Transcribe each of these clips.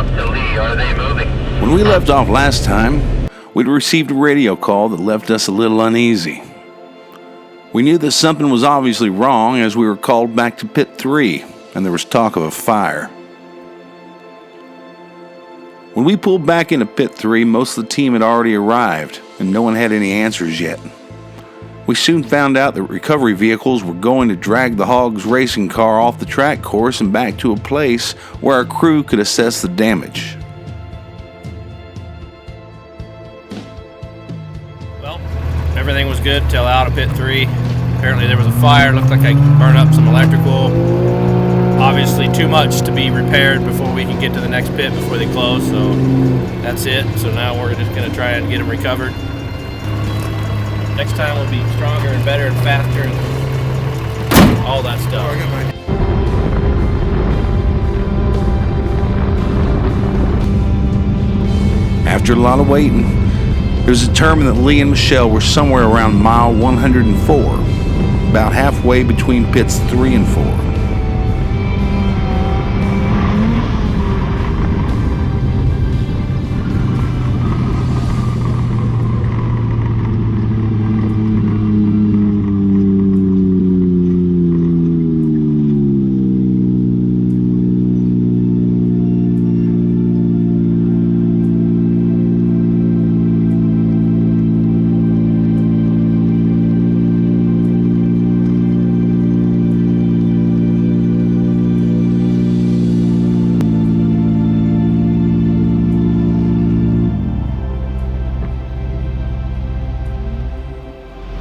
Talk to Lee. Are they moving? When we left off last time, we'd received a radio call that left us a little uneasy. We knew that something was obviously wrong as we were called back to Pit 3, and there was talk of a fire. When we pulled back into Pit 3, most of the team had already arrived, and no one had any answers yet. We soon found out that recovery vehicles were going to drag the Hogs racing car off the track course and back to a place where our crew could assess the damage. Well, everything was good till out of Pit 3. Apparently there was a fire, looked like I burned up some electrical. Obviously too much to be repaired before we can get to the next pit before they close, so that's it. So now we're just going to try and get them recovered. Next time we'll be stronger and better and faster and all that stuff. After a lot of waiting, it was determined that Lee and Michelle were somewhere around mile 104, about halfway between pits 3 and 4.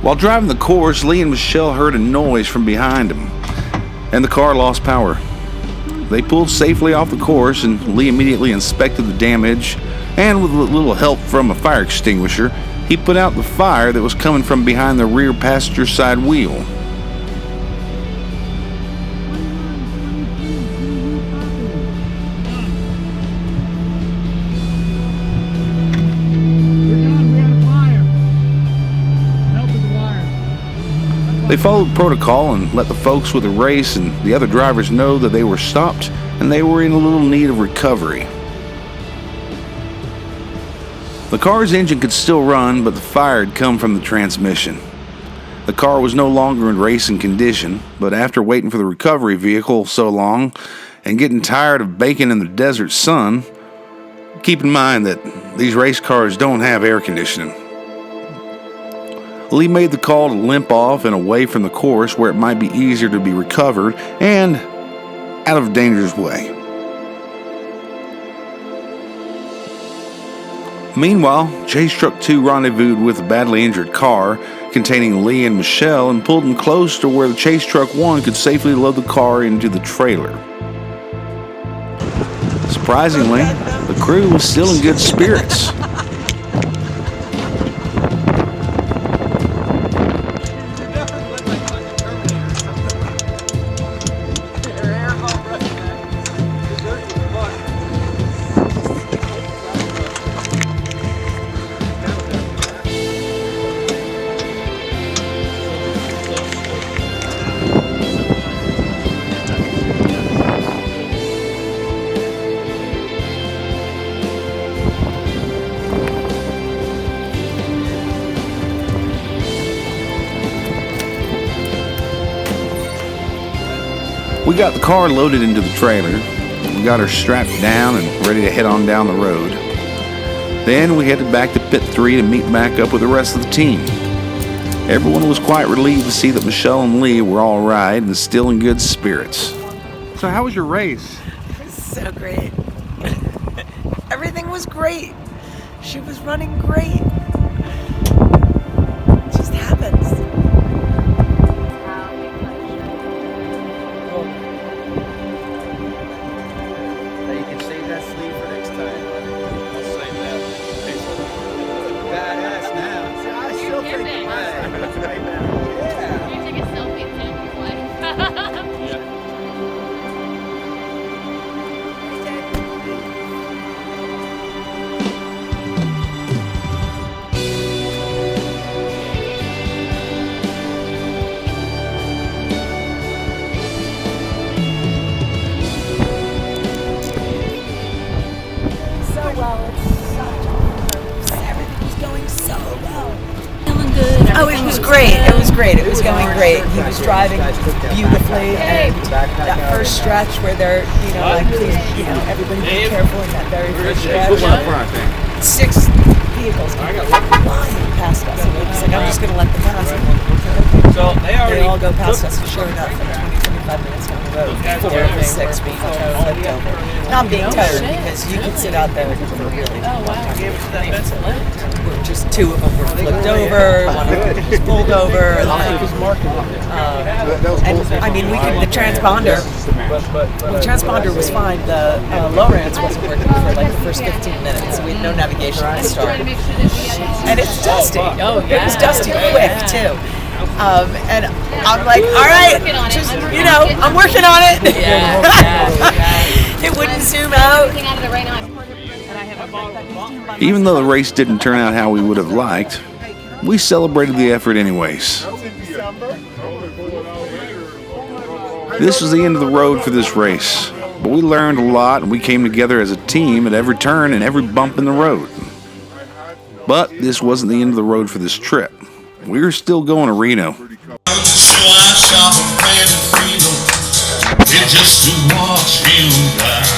While driving the course, Lee and Michelle heard a noise from behind them, and the car lost power. They pulled safely off the course, and Lee immediately inspected the damage, and with a little help from a fire extinguisher, he put out the fire that was coming from behind the rear passenger side wheel. They followed protocol and let the folks with the race and the other drivers know that they were stopped and they were in a little need of recovery. The car's engine could still run, but the fire had come from the transmission. The car was no longer in racing condition, but after waiting for the recovery vehicle so long and getting tired of baking in the desert sun, keep in mind that these race cars don't have air conditioning. Lee made the call to limp off and away from the course where it might be easier to be recovered and out of danger's way. Meanwhile, Chase Truck 2 rendezvoused with a badly injured car containing Lee and Michelle and pulled them close to where the Chase Truck 1 could safely load the car into the trailer. Surprisingly, the crew was still in good spirits. We got the car loaded into the trailer. We got her strapped down and ready to head on down the road. Then we headed back to Pit 3 to meet back up with the rest of the team. Everyone was quite relieved to see that Michelle and Lee were all right and still in good spirits. So how was your race? It was so great. Everything was great. She was running great. It just happens. You can save that sleeve for next time. I'll save that. Badass now. I still think it's way better. Yeah. You take a selfie and send it to your wife. Yeah. great. It was great. It was going great. He was driving beautifully, and that first stretch where they're, like, please, everybody be careful in that very first stretch. 6 vehicles came flying past us, and he's like, I'm just going to let them pass. So They all go past us, and sure enough, like 20-25 minutes down the road, 4 of the 6 being flipped over. Not being towed, because you could sit out there for a really long time. Just 2 of them were flipped over, 1 of them was pulled over. And I mean, the transponder was fine. The Lowrance wasn't working for like the first 15 minutes. We had no navigation at the start. And it's dusty. It was dusty quick too. And I'm like, all right, just, I'm working on it. It wouldn't zoom out. Even though the race didn't turn out how we would have liked, we celebrated the effort anyways. This was the end of the road for this race, but we learned a lot and we came together as a team at every turn and every bump in the road. But this wasn't the end of the road for this trip. We were still going to Reno.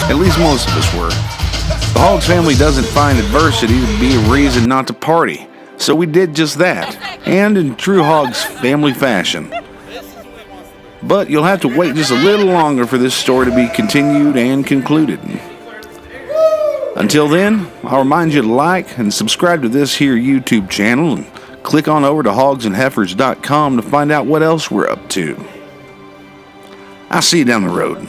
At least most of us were. The Hogs family doesn't find adversity to be a reason not to party, so we did just that, and in true Hogs family fashion. But you'll have to wait just a little longer for this story to be continued and concluded. Until then, I'll remind you to like and subscribe to this here YouTube channel, and click on over to hogsandheifers.com to find out what else we're up to. I'll see you down the road.